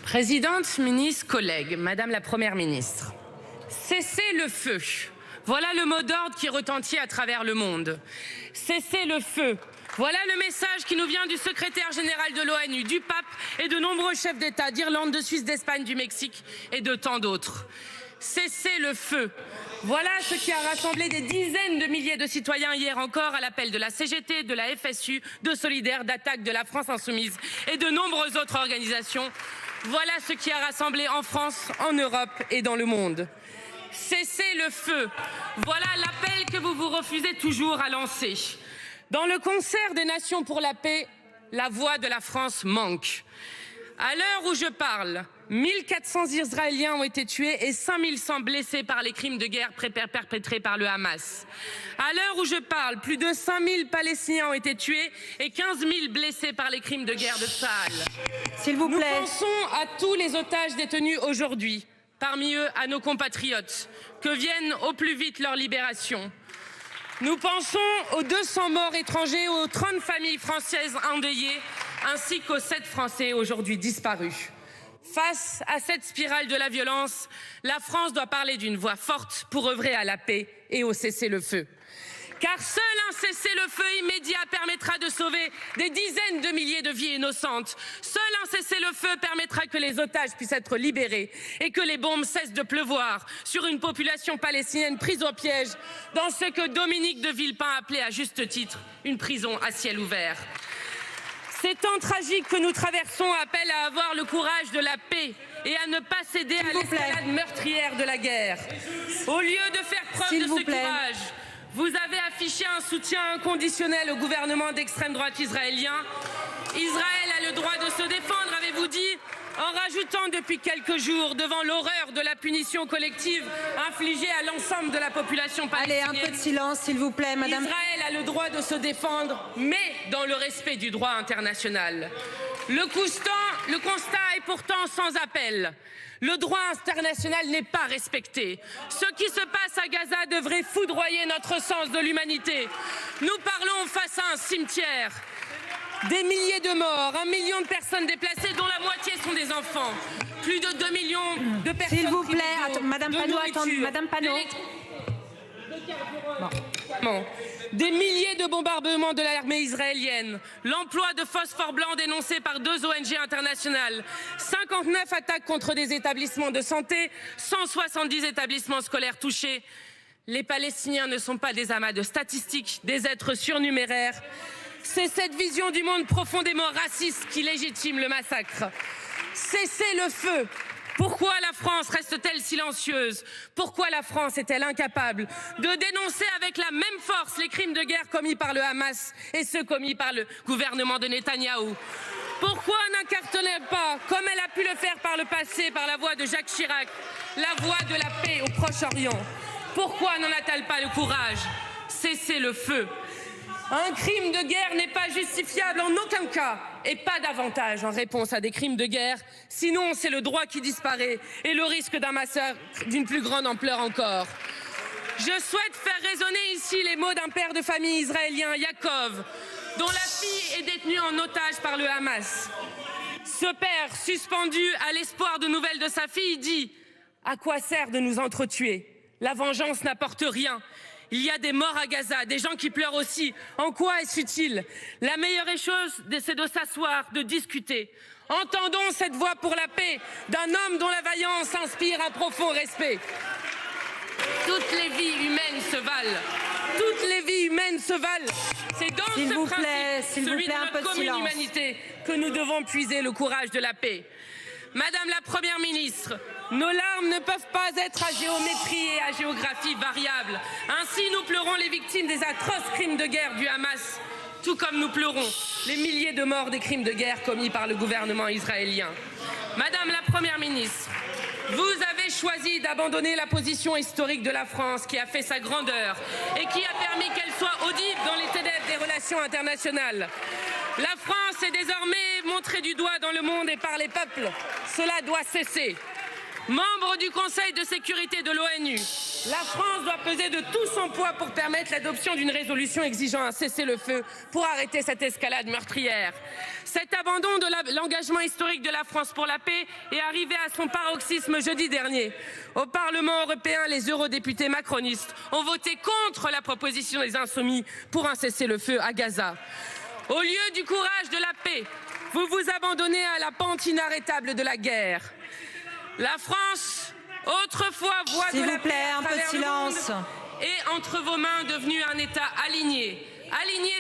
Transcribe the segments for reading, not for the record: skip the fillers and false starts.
Présidente, ministre, collègues, Madame la Première ministre, cessez le feu. Voilà le mot d'ordre qui retentit à travers le monde. Cessez le feu. Voilà le message qui nous vient du secrétaire général de l'ONU, du pape et de nombreux chefs d'État d'Irlande, de Suisse, d'Espagne, du Mexique et de tant d'autres. Cessez le feu. Voilà ce qui a rassemblé des dizaines de milliers de citoyens hier encore à l'appel de la CGT, de la FSU, de Solidaires, d'Attaque, de la France Insoumise et de nombreuses autres organisations. Voilà ce qui a rassemblé en France, en Europe et dans le monde. Cessez le feu. Voilà l'appel que vous vous refusez toujours à lancer. Dans le concert des Nations pour la paix, la voix de la France manque. À l'heure où je parle, 1400 Israéliens ont été tués et 5100 blessés par les crimes de guerre perpétrés par le Hamas. À l'heure où je parle, plus de 5000 Palestiniens ont été tués et 15 000 blessés par les crimes de guerre de Tsahal. S'il vous plaît. Nous pensons à tous les otages détenus aujourd'hui, parmi eux à nos compatriotes, que vienne au plus vite leur libération. Nous pensons aux 200 morts étrangers, aux 30 familles françaises endeuillées, ainsi qu'aux 7 Français aujourd'hui disparus. Face à cette spirale de la violence, la France doit parler d'une voix forte pour œuvrer à la paix et au cessez-le-feu. Car seul un cessez-le-feu immédiat permettra de sauver des dizaines de milliers de vies innocentes. Seul un cessez-le-feu permettra que les otages puissent être libérés et que les bombes cessent de pleuvoir sur une population palestinienne prise au piège dans ce que Dominique de Villepin appelait à juste titre une prison à ciel ouvert. Ces temps tragiques que nous traversons appellent à avoir le courage de la paix et à ne pas céder à l'escalade meurtrière de la guerre. Au lieu de faire preuve de ce courage, vous avez affiché un soutien inconditionnel au gouvernement d'extrême droite israélien. Israël a le droit de se défendre, avez-vous dit, en rajoutant depuis quelques jours, devant l'horreur de la punition collective infligée à l'ensemble de la population palestinienne. Allez, un peu de silence, s'il vous plaît, madame. Israël a le droit de se défendre, mais dans le respect du droit international. Le constat est pourtant sans appel. Le droit international n'est pas respecté. Ce qui se passe à Gaza devrait foudroyer notre sens de l'humanité. Nous parlons face à un cimetière. Des milliers de morts, 1 million de personnes déplacées, dont la moitié sont des enfants. Plus de 2 millions de personnes. S'il vous plaît, madame Panot, attendez, madame Panot. Bon. Des milliers de bombardements de l'armée israélienne, l'emploi de phosphore blanc dénoncé par 2 ONG internationales, 59 attaques contre des établissements de santé, 170 établissements scolaires touchés. Les Palestiniens ne sont pas des amas de statistiques, des êtres surnuméraires. C'est cette vision du monde profondément raciste qui légitime le massacre. Cessez le feu. Pourquoi la France reste-t-elle silencieuse? Pourquoi la France est-elle incapable de dénoncer avec la même force les crimes de guerre commis par le Hamas et ceux commis par le gouvernement de Netanyahou? Pourquoi n'incarne-t-elle pas, comme elle a pu le faire par le passé, par la voix de Jacques Chirac, la voix de la paix au Proche-Orient? Pourquoi n'en a-t-elle pas le courage? Cessez le feu. Un crime de guerre n'est pas justifiable en aucun cas et pas davantage en réponse à des crimes de guerre. Sinon, c'est le droit qui disparaît et le risque d'un massacre d'une plus grande ampleur encore. Je souhaite faire résonner ici les mots d'un père de famille israélien, Yaakov, dont la fille est détenue en otage par le Hamas. Ce père, suspendu à l'espoir de nouvelles de sa fille, dit « À quoi sert de nous entretuer? La vengeance n'apporte rien. Il y a des morts à Gaza, des gens qui pleurent aussi. En quoi est-ce utile? La meilleure chose, c'est de s'asseoir, de discuter. Entendons cette voix pour la paix d'un homme dont la vaillance inspire un profond respect. Principe. Toutes les vies humaines se valent. Toutes les vies humaines se valent. C'est dans ce principe, celui de notre commune humanité, que nous devons puiser le courage de la paix. Madame la Première ministre, nos larmes ne peuvent pas être à géométrie et à géographie variable. Ainsi, nous pleurons les victimes des atroces crimes de guerre du Hamas, tout comme nous pleurons les milliers de morts des crimes de guerre commis par le gouvernement israélien. Madame la Première ministre, vous avez choisi d'abandonner la position historique de la France qui a fait sa grandeur et qui a permis qu'elle soit audible dans les ténèbres des relations internationales. La France est désormais montrée du doigt dans le monde et par les peuples. Cela doit cesser. Membre du Conseil de sécurité de l'ONU, la France doit peser de tout son poids pour permettre l'adoption d'une résolution exigeant un cessez-le-feu pour arrêter cette escalade meurtrière. Cet abandon de l'engagement historique de la France pour la paix est arrivé à son paroxysme jeudi dernier. Au Parlement européen, les eurodéputés macronistes ont voté contre la proposition des Insoumis pour un cessez-le-feu à Gaza. Au lieu du courage de la paix, vous vous abandonnez à la pente inarrêtable de la guerre. La France, autrefois voix de la paix à travers le monde, est entre vos mains devenu un État aligné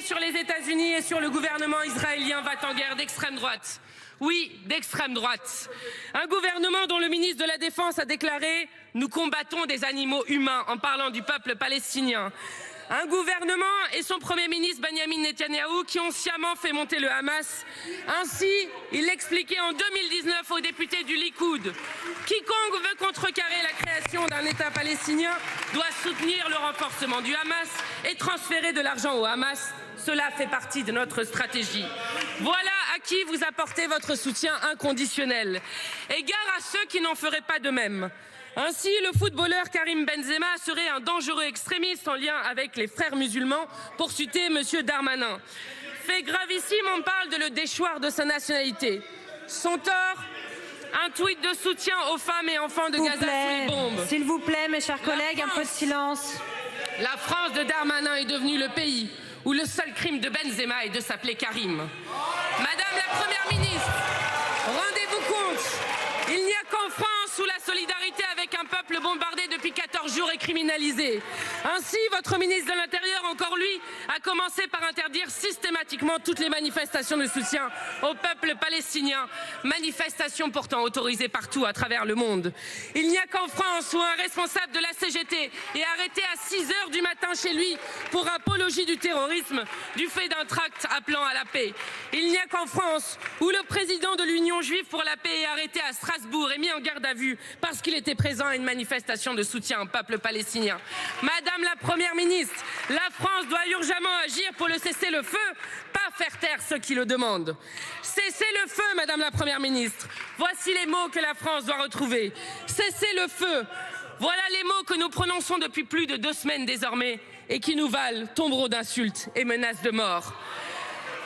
sur les États-Unis et sur le gouvernement israélien va en guerre d'extrême droite. Oui, d'extrême droite. Un gouvernement dont le ministre de la Défense a déclaré « Nous combattons des animaux humains » en parlant du peuple palestinien. Un gouvernement et son Premier ministre Benyamin Netanyahou qui ont sciemment fait monter le Hamas. Ainsi, il l'expliquait en 2019 aux députés du Likoud. Quiconque veut contrecarrer la création d'un État palestinien doit soutenir le renforcement du Hamas et transférer de l'argent au Hamas. Cela fait partie de notre stratégie. Voilà à qui vous apportez votre soutien inconditionnel. Et gare à ceux qui n'en feraient pas de même. Ainsi, le footballeur Karim Benzema serait un dangereux extrémiste en lien avec les frères musulmans, pour citer M. Darmanin. Fait gravissime, on parle de le déchoir de sa nationalité. Son tort, un tweet de soutien aux femmes et enfants de Gaza sous les bombes. S'il vous plaît, mes chers collègues, un peu de silence. La France de Darmanin est devenue le pays où le seul crime de Benzema est de s'appeler Karim. Madame la Première ministre, rendez-vous compte, il n'y a qu'en France où la solidarité avec un peuple bombardé depuis 14 jours est criminalisée. Ainsi, votre ministre de l'Intérieur, encore lui, a commencé par interdire systématiquement toutes les manifestations de soutien au peuple palestinien, manifestations pourtant autorisées partout à travers le monde. Il n'y a qu'en France où un responsable de la CGT est arrêté à 6 heures du matin chez lui pour apologie du terrorisme du fait d'un tract appelant à la paix. Il n'y a qu'en France où le président de l'Union juive pour la paix est arrêté à Strasbourg et mis en garde à vue parce qu'il était présent à une manifestation de soutien au peuple palestinien. Madame la Première ministre, la France doit urgemment agir pour le cessez-le-feu, pas faire taire ceux qui le demandent. Cessez-le-feu, Madame la Première ministre. Voici les mots que la France doit retrouver. Cessez-le-feu. Voilà les mots que nous prononçons depuis plus de 2 semaines désormais et qui nous valent tombereaux d'insultes et menaces de mort.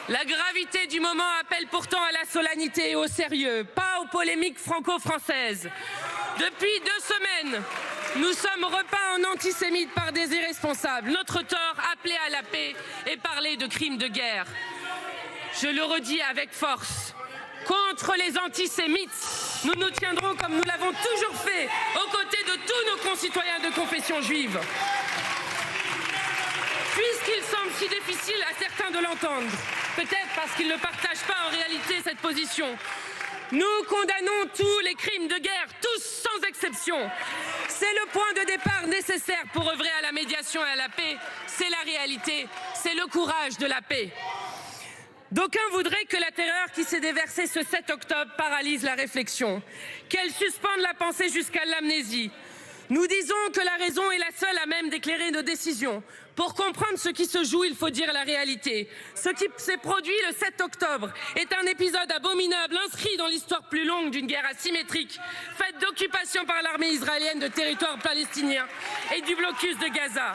La gravité du moment appelle pourtant à la solennité et au sérieux, pas aux polémiques franco-françaises. Depuis 2 semaines, nous sommes repeints en antisémites par des irresponsables. Notre tort, appeler à la paix et parler de crimes de guerre. Je le redis avec force. Contre les antisémites, nous nous tiendrons comme nous l'avons toujours fait, aux côtés de tous nos concitoyens de confession juive. Puisqu'il semble si difficile à certains de l'entendre, peut-être parce qu'ils ne partagent pas en réalité cette position, nous condamnons tous les crimes de guerre, tous sans exception. C'est le point de départ nécessaire pour œuvrer à la médiation et à la paix. C'est la réalité, c'est le courage de la paix. D'aucuns voudraient que la terreur qui s'est déversée ce 7 octobre paralyse la réflexion, qu'elle suspende la pensée jusqu'à l'amnésie. Nous disons que la raison est la seule à même d'éclairer nos décisions. Pour comprendre ce qui se joue, il faut dire la réalité. Ce qui s'est produit le 7 octobre est un épisode abominable inscrit dans l'histoire plus longue d'une guerre asymétrique, faite d'occupation par l'armée israélienne de territoires palestiniens et du blocus de Gaza.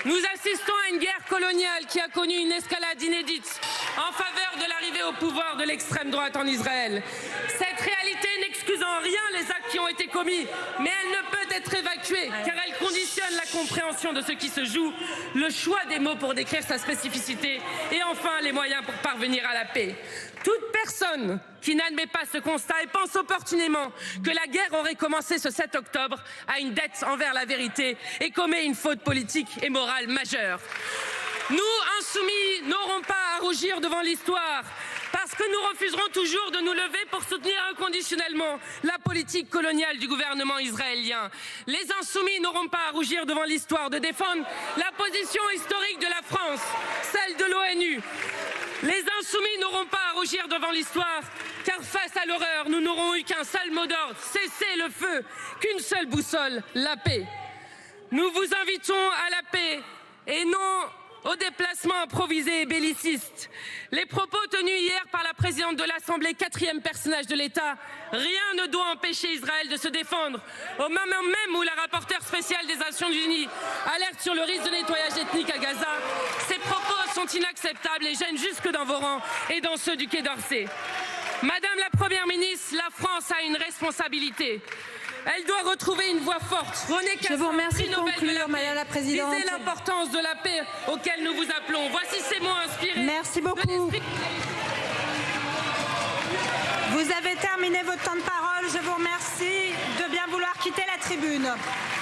Nous assistons à une guerre coloniale qui a connu une escalade inédite en faveur de l'arrivée au pouvoir de l'extrême droite en Israël. Cette réalité n'excuse en rien les actes qui ont été commis, mais elle ne peut être évacuée car elle conditionne la compréhension de ce qui se joue, le choix des mots pour décrire sa spécificité et enfin les moyens pour parvenir à la paix. Toute personne qui n'admet pas ce constat et pense opportunément que la guerre aurait commencé ce 7 octobre a une dette envers la vérité et commet une faute politique et morale majeure. Nous, insoumis, n'aurons pas à rougir devant l'histoire parce que nous refuserons toujours de nous lever pour soutenir inconditionnellement la politique coloniale du gouvernement israélien. Les insoumis n'auront pas à rougir devant l'histoire de défendre la position historique de la France, celle de l'ONU. Les insoumis n'auront pas à rougir devant l'histoire, car face à l'horreur, nous n'aurons eu qu'un seul mot d'ordre, cesser le feu, qu'une seule boussole, la paix. Nous vous invitons à la paix et non aux déplacements improvisés et bellicistes. Les propos tenus hier par la présidente de l'Assemblée, 4e personnage de l'État, rien ne doit empêcher Israël de se défendre. Au moment même où la rapporteure spéciale des Nations Unies alerte sur le risque de nettoyage ethnique à Gaza, ces propos sont inacceptables et gênent jusque dans vos rangs et dans ceux du Quai d'Orsay. Madame la Première ministre, la France a une responsabilité. Elle doit retrouver une voix forte. René Cassin, Je vous remercie de prix Nobel conclure, de la paix. Madame la Présidente. Visez l'importance de la paix auquel nous vous appelons. Voici ces mots inspirés. Merci beaucoup. de l'esprit. Vous avez terminé votre temps de parole. Je vous remercie de bien vouloir quitter la tribune.